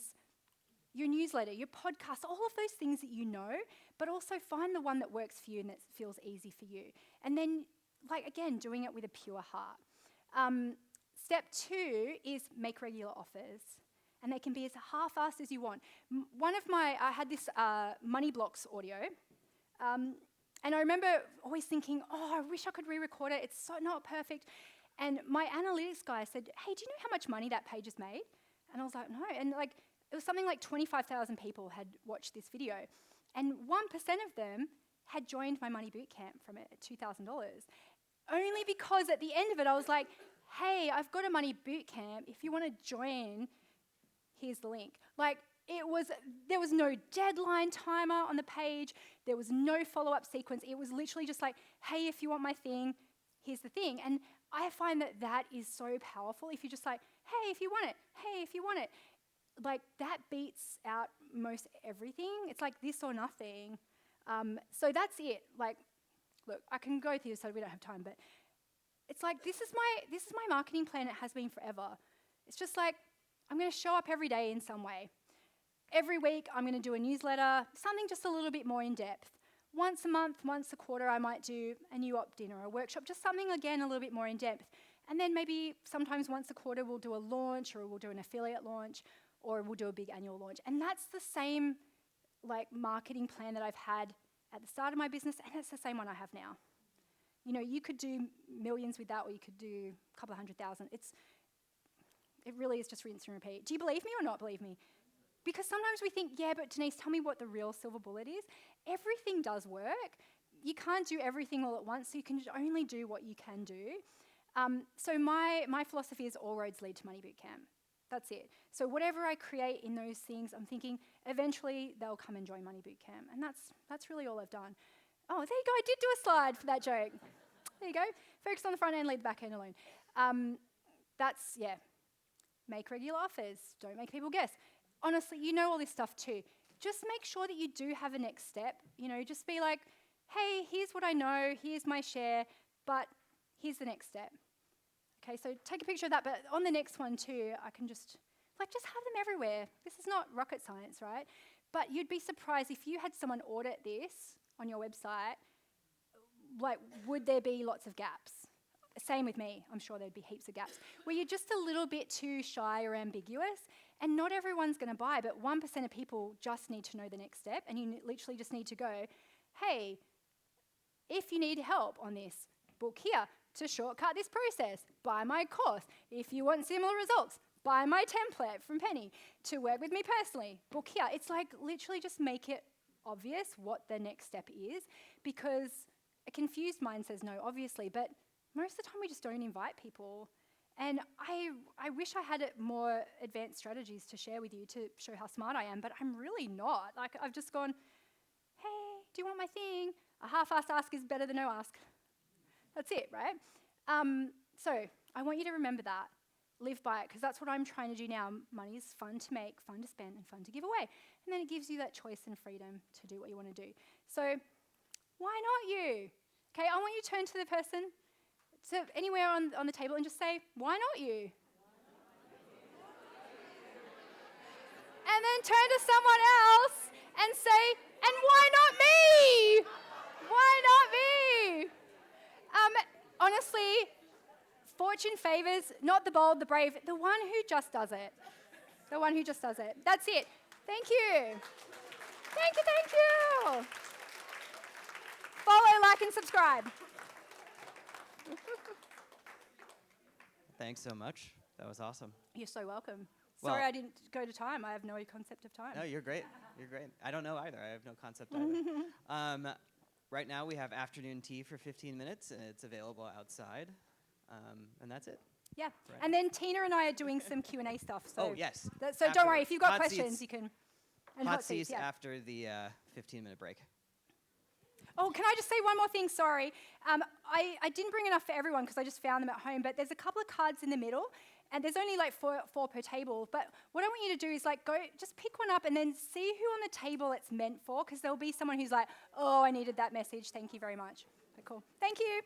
your newsletter, your podcast, all of those things that you know, but also find the one that works for you and that feels easy for you. And then, again, doing it with a pure heart. Step 2 is make regular offers. And they can be as half-assed as you want. I had this Money Blocks audio, and I remember always thinking, I wish I could re-record it. It's so not perfect. And my analytics guy said, hey, do you know how much money that page has made? And I was like, no. And it was something like 25,000 people had watched this video. And 1% of them had joined my money boot camp from it at $2,000. Only because at the end of it, I was like, hey, I've got a money boot camp. If you want to join, here's the link. There was no deadline timer on the page. There was no follow-up sequence. It was literally just like, hey, if you want my thing, here's the thing. And I find that is so powerful. If you're just like, hey, if you want it, hey, if you want it. That beats out most everything. It's like this or nothing. So that's it. Look, I can go through this so we don't have time, but it's like this is my marketing plan. It has been forever. It's just like I'm going to show up every day in some way. Every week I'm going to do a newsletter, something just a little bit more in depth. Once a month, once a quarter, I might do a new opt-in or a workshop, just something again a little bit more in depth. And then maybe sometimes once a quarter we'll do a launch, or we'll do an affiliate launch, or we'll do a big annual launch. And that's the same marketing plan that I've had at the start of my business, and it's the same one I have now. You could do millions with that, or you could do a couple of 100,000. It really is just rinse and repeat. Do you believe me or not believe me? Because sometimes we think, yeah, but Denise, tell me what the real silver bullet is. Everything does work. You can't do everything all at once, so you can only do what you can do. So my philosophy is all roads lead to Money Bootcamp. That's it. So whatever I create in those things, I'm thinking eventually they'll come and join Money Bootcamp. And that's really all I've done. Oh, there you go. I did do a slide for that joke. There you go. Focus on the front end, leave the back end alone. Make regular offers. Don't make people guess. Honestly, you know all this stuff too. Just make sure that you do have a next step. Just be like, hey, here's what I know. Here's my share. But here's the next step. Okay, so take a picture of that, but on the next one too, I can just have them everywhere. This is not rocket science, right? But you'd be surprised if you had someone audit this on your website, would there be lots of gaps? Same with me, I'm sure there'd be heaps of gaps, where you're just a little bit too shy or ambiguous, and not everyone's gonna buy, but 1% of people just need to know the next step, and you literally just need to go, hey, if you need help on this, book here. To shortcut this process, buy my course. If you want similar results, buy my template from Penny. To work with me personally, book here. It's literally just make it obvious what the next step is, because a confused mind says no, obviously, but most of the time we just don't invite people. And I wish I had more advanced strategies to share with you to show how smart I am, but I'm really not. I've just gone, hey, do you want my thing? A half-assed ask is better than no ask. That's it, right? So I want you to remember that. Live by it, because that's what I'm trying to do now. Money is fun to make, fun to spend, and fun to give away. And then it gives you that choice and freedom to do what you want to do. So why not you? Okay, I want you to turn to the person, to anywhere on the table, and just say, why not you? And then turn to someone else and say, and why not me? Why not me? Honestly, fortune favors not the bold, the brave, the one who just does it. The one who just does it. That's it. Thank you. Thank you, thank you. Follow, like, and subscribe. Thanks so much. That was awesome. You're so welcome. Well- Sorry I didn't go to time. I have no concept of time. No, you're great. You're great. I don't know either. I have no concept either. Right now we have afternoon tea for 15 minutes, and it's available outside. And that's it. Yeah. Right. And then Tina and I are doing some Q&A stuff. So Oh, yes. So don't worry. Afterwards. If you've got Hot questions, seats. you can. And Hot seats yeah. after the 15-minute break. Oh, can I just say one more thing? Sorry. I didn't bring enough for everyone because I just found them at home, but there's a couple of cards in the middle, and there's only like four per table. But what I want you to do is like go, just pick one up and then see who on the table it's meant for, because there'll be someone who's like, oh, I needed that message. Thank you very much. But cool. Thank you.